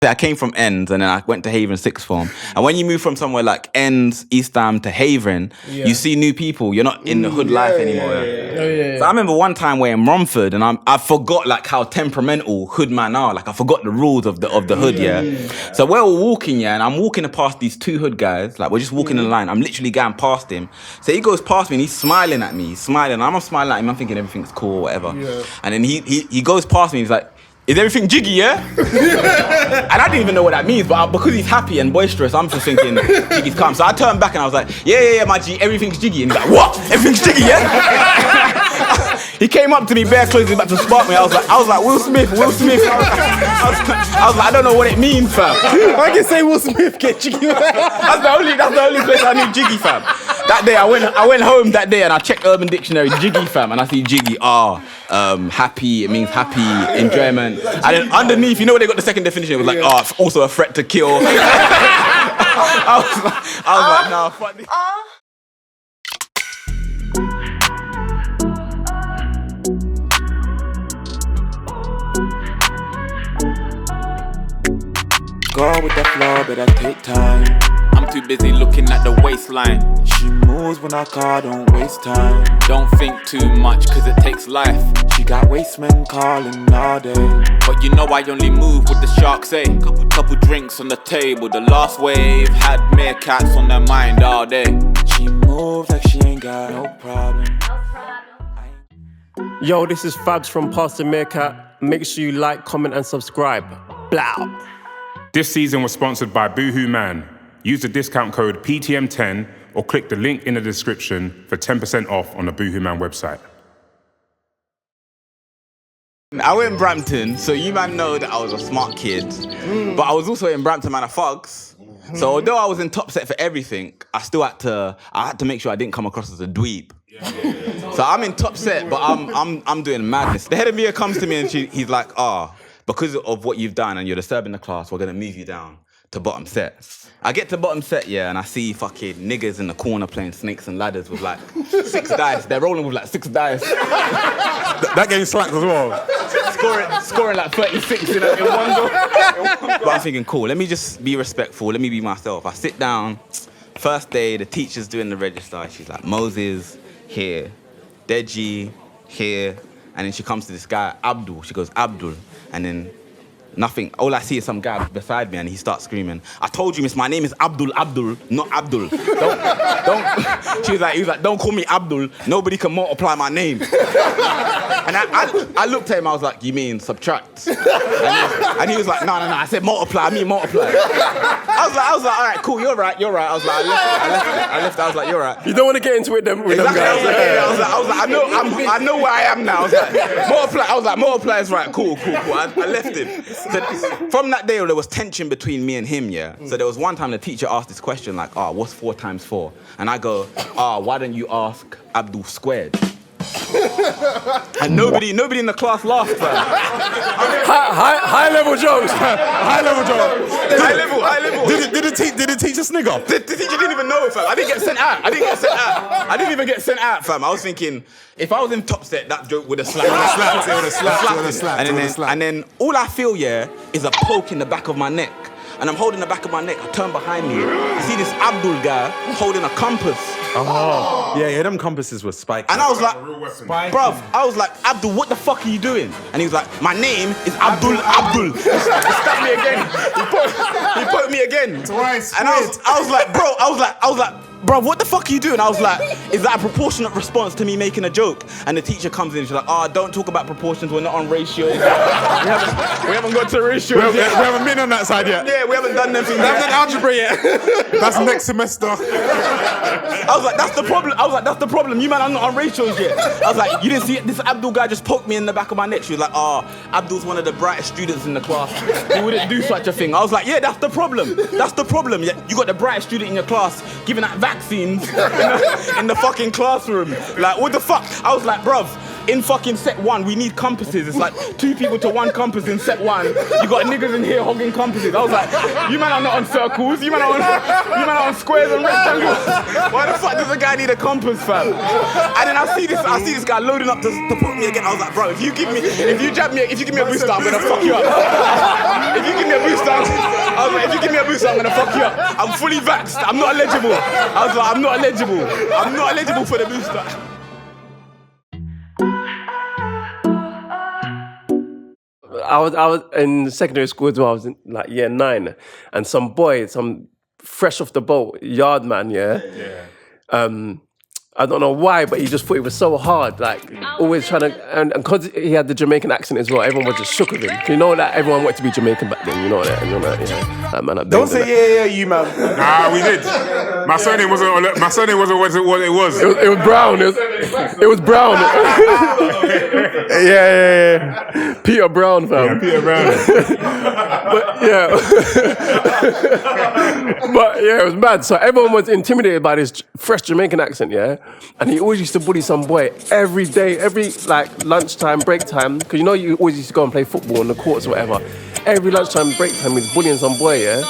I came from Ends and then I went to Haven sixth form. And when you move from somewhere like Ends, East Ham to Haven, you see new people. You're not in the hood life anymore. So I remember one time we're in Romford and I forgot like how temperamental hood man are. Like I forgot the rules of the hood, So we're all walking, and I'm walking past these two hood guys. Like we're just walking in the line. I'm literally going past him. So he goes past me and he's smiling at me. He's smiling. I'm smiling at him. I'm thinking everything's cool or whatever. And then he goes past me. He's like, is everything jiggy, yeah? And I didn't even know what that means, but because he's happy and boisterous, I'm just thinking jiggy's calm. So I turned back and I was like, yeah, my G, everything's jiggy. And he's like, what? Everything's jiggy, yeah? He came up to me bare close, he's about to spark me. I was like, Will Smith. I was like, I don't know what it means, fam. I can say Will Smith get jiggy. That's the only place I knew jiggy, fam. That day I went home that day and I checked Urban Dictionary, jiggy, fam, and I see jiggy. Happy. It means happy, enjoyment. And then underneath, you know what they got the second definition? It was like, it's also a threat to kill. I was like, nah, fuck this. Go with the flow, but I take time. I'm too busy looking at the waistline. She moves when I call, don't waste time. Don't think too much, cause it takes life. She got wastemen calling all day. But you know I only move what the sharks say. Couple drinks on the table, the last wave had Meerkats on their mind all day. She moves like she ain't got no problem. Yo, this is Fabs from Pastor Meerkat. Make sure you like, comment and subscribe. Blow. This season was sponsored by Boohoo Man. Use the discount code PTM10 or click the link in the description for 10% off on the Boohoo Man website. I went in Brampton, so you man know that I was a smart kid. But I was also in Brampton Man of Fogs. So although I was in top set for everything, I had to make sure I didn't come across as a dweeb. So I'm in top set, but I'm doing madness. The head of media comes to me and he's like, because of what you've done and you're disturbing the class, we're gonna move you down to bottom set. I get to bottom set, and I see fucking niggas in the corner playing snakes and ladders with like 6 dice. They're rolling with like 6 dice. That game slacked as well. Scoring like 36 in one go. But I'm thinking, cool, let me just be respectful, let me be myself. I sit down, first day, the teacher's doing the register. She's like, Moses, here. Deji, here. And then she comes to this guy, Abdul. She goes, Abdul. And then nothing. All I see is some guy beside me and he starts screaming, I told you, miss, my name is Abdul Abdul, not Abdul. Don't. He was like, don't call me Abdul. Nobody can multiply my name. And I looked at him, I was like, you mean subtract? And he was like, no. I said multiply, I mean multiply. I was like, all right, cool, you're right. I was like, I left. I was like, you're right. You don't want to get into it then with them guys. I was like, I know where I am now. I was like, multiply is right, cool. I left him. So from that day, there was tension between me and him, So there was one time the teacher asked this question, like, what's 4 times 4? And I go, why don't you ask Abdul squared? And nobody in the class laughed, fam. High level jokes. High level job. High level. Did the teacher snigger? The teacher didn't even know, fam. I didn't get sent out. I didn't even get sent out, fam. I was thinking, if I was in top set, that joke would have slapped. It would have slapped. And then all I feel, is a poke in the back of my neck. And I'm holding the back of my neck. I turn behind me. I see this Abdul guy holding a compass. Oh, yeah, them compasses were spiked. And I was like, bruv, Abdul, what the fuck are you doing? And he was like, my name is Abdul Abdul. He stabbed me again. He poked me again. Twice. And I was like, bro, bruv, what the fuck are you doing? I was like, is that a proportionate response to me making a joke? And the teacher comes in and she's like, don't talk about proportions, we're not on ratios. We haven't got to ratios yet. We haven't been on that side yet. Yeah, we haven't done them things. We haven't done algebra yet. That's next semester. I was like, that's the problem. You man are not on ratios yet. I was like, you didn't see it? This Abdul guy just poked me in the back of my neck. She was like, Abdul's one of the brightest students in the class. He wouldn't do such a thing. I was like, yeah, that's the problem. Yeah, you got the brightest student in your class giving out vaccines in the fucking classroom. Like, what the fuck? I was like, bruv, in fucking set 1, we need compasses. It's like 2 people to 1 compass in set 1. You got niggas in here hogging compasses. I was like, you man are not on circles. You man are on squares and rectangles. Why the fuck does a guy need a compass, fam? And then I see this guy loading up to put me again. I was like, bro, if you give me a booster, I'm gonna fuck you up. If you give me a booster, I'm gonna fuck you up. I'm fully vaxxed. I'm not eligible. I was like, I'm not eligible. I'm not eligible for the booster. I was in secondary school as well. I was in like year 9, and some fresh off the boat yard man, I don't know why, but he just thought it was so hard, like always trying to, and because he had the Jamaican accent as well, everyone was just shook with him. You know that everyone wanted to be Jamaican back then, you know that, that man. Don't say you man. Nah, we did. My surname wasn't what it was. It was Brown. It was Brown. yeah. Peter Brown, fam. Yeah, Peter Brown. But it was mad. So everyone was intimidated by this fresh Jamaican accent, and he always used to bully some boy every day, every like lunchtime, break time, because you know you always used to go and play football on the courts or whatever. Every lunchtime, break time, he was bullying some boy,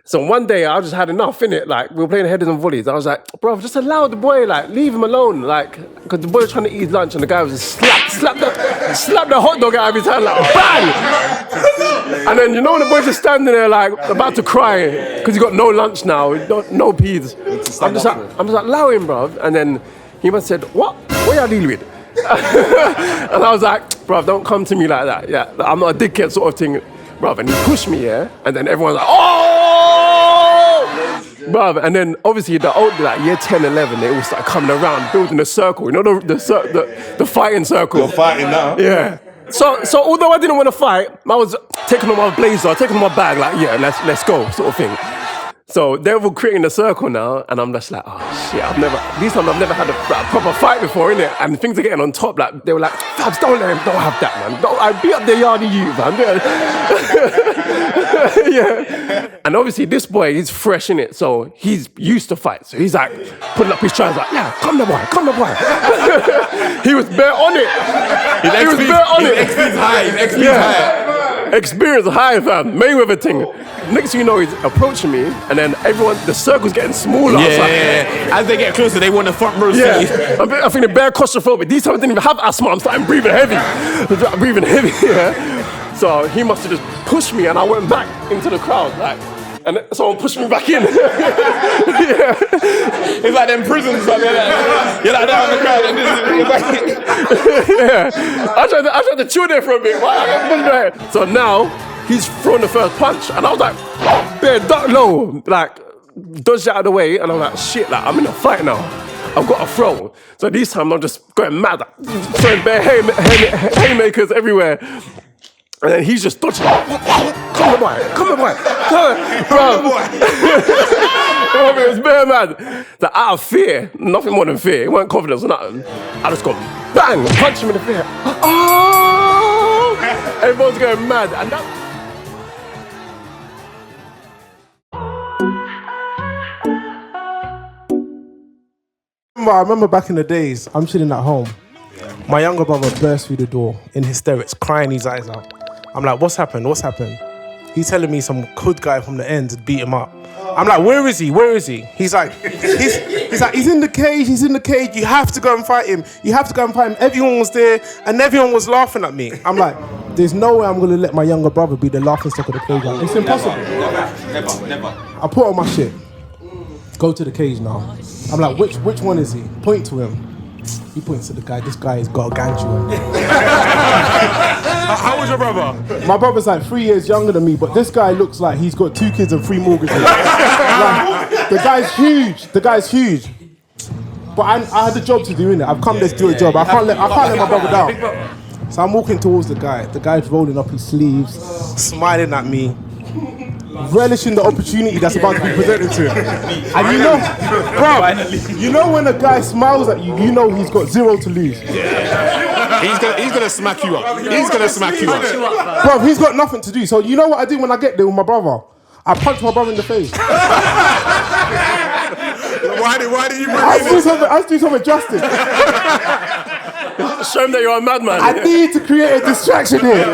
So one day I just had enough, innit? Like, we were playing headers and volleys. I was like, bro, just allow the boy, like, leave him alone. Like, because the boy was trying to eat his lunch and the guy was just slap the hot dog out of his hand, like, bang! And then, you know, when the boy's just standing there, like, about to cry, because he got no lunch now, no peas. I'm just like, allow him, bro. And then he must have said, what y'all dealing with? And I was like, bro, don't come to me like that. Yeah, I'm not a dickhead sort of thing. Bruv, and he pushed me, and then everyone's like, oh! Bruv, and then obviously the old, like year 10, 11, they all started coming around, building a circle, you know, the fighting circle. You're fighting now? Yeah. So although I didn't want to fight, I was taking on my blazer, taking on my bag, like, yeah, let's go, sort of thing. So they're all creating a circle now, and I'm just like, oh shit, I've never had a proper fight before, innit? And things are getting on top, like, they were like, Fabs, don't have that, man. I beat up the Yardie youth, man. Yeah. And obviously this boy, he's fresh in it, so he's used to fight. So he's like, putting up his trousers like, yeah, come the boy. He was bare on it. XP's high. Experience high, fam. Mayweather thing. Next thing you know, he's approaching me, and then the circle's getting smaller. Yeah. As they get closer, they want the front row seat. Yeah. I think they're bare claustrophobic. These times I didn't even have asthma. I'm starting breathing heavy. So he must have just pushed me, and I went back into the crowd, like, and someone pushed me back in. It's like them prisons, like, you're like down in the crowd, and you're back in. I tried to chill there for a bit. So now he's throwing the first punch, and I was like, bare duck low, like dodged out of the way, and I'm like, shit, like I'm in a fight now. I've got a throw. So this time I'm just going mad, like, throwing bare haymakers everywhere. And then he's just dodging. Come on, boy. Bro. It was bare mad. That out of fear, nothing more than fear. It wasn't confidence or nothing. I just got bang, punch him in the face. Oh! Everyone's going mad. And that. I remember back in the days, I'm chilling at home. My younger brother burst through the door in hysterics, crying his eyes out. I'm like, what's happened? He's telling me some hood guy from the end beat him up. I'm like, where is he? He's like, he's in the cage. You have to go and fight him. Everyone was there, and everyone was laughing at me. I'm like, there's no way I'm going to let my younger brother be the laughing stock of the playground. It's impossible. Never. I put on my shit. Go to the cage now. I'm like, which one is he? Point to him. He points to the guy. This guy has got a ganju. How was your brother? My brother's like 3 years younger than me, but this guy looks like he's got 2 kids and 3 mortgages. Like, the guy's huge. But I had a job to do, innit? I've come there to do a job. I can't let my brother down. So I'm walking towards the guy. The guy's rolling up his sleeves, smiling at me, relishing the opportunity that's about to be presented to him. And you know, bro, you know when a guy smiles at you, you know he's got 0 to lose. He's gonna smack you up. Bro, he's got nothing to do. So you know what I do when I get there with my brother? I punch my brother in the face. Why did you bring I do something justice. Show him that you're a madman. I need to create a distraction here.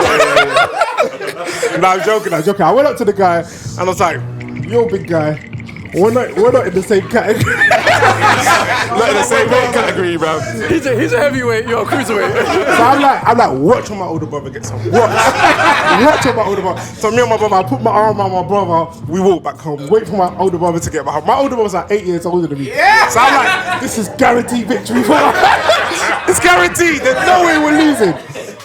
I'm joking. I went up to the guy and I was like, "You're a big guy. We're not in the same category." Not in the same weight category, bro. He's a heavyweight, you're a cruiserweight. So I'm like, watch on my older brother get some. Watch on my older brother. So me and my brother, I put my arm around my brother. We walk back home. Wait for my older brother to get back home. My older brother's like 8 years older than me. Yeah. So I'm like, this is guaranteed victory for us. It's guaranteed. There's no way we're losing.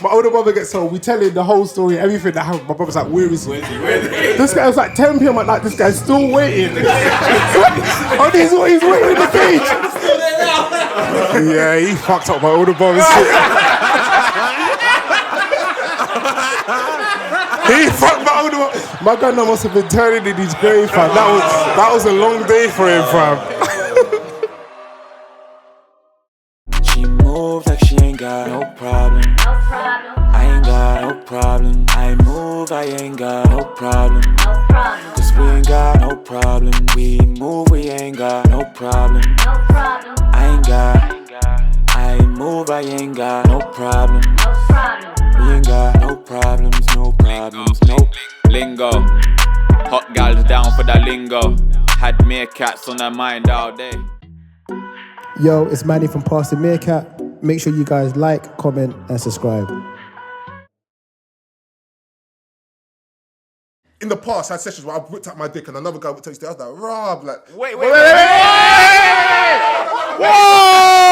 My older brother gets home. We tell him the whole story, everything that happened. My brother's like, where is he? This guy was like 10 p.m. at night. This guy's still waiting. Oh, he's waiting in the cage. Yeah, he fucked up my older brother's shit. He fucked my older brother. My granddad must have been turning in his grave, fam. That was a long day for him, fam. She moves like she ain't got no problem. I ain't got no problem. I move, I ain't got no problem. Cause we ain't got no problem. We move, we ain't got no problem. I move, I ain't got no problem. We ain't got no problems, no. Lingo. Hot gals down for that lingo. Had meerkats on her mind all day. Yo, it's Manny from Past the Meerkat. Make sure you guys like, comment, and subscribe. In the past, I had sessions where I whipped out my dick and another guy would tell you, I was like, Rob, like, Wait. Whoa!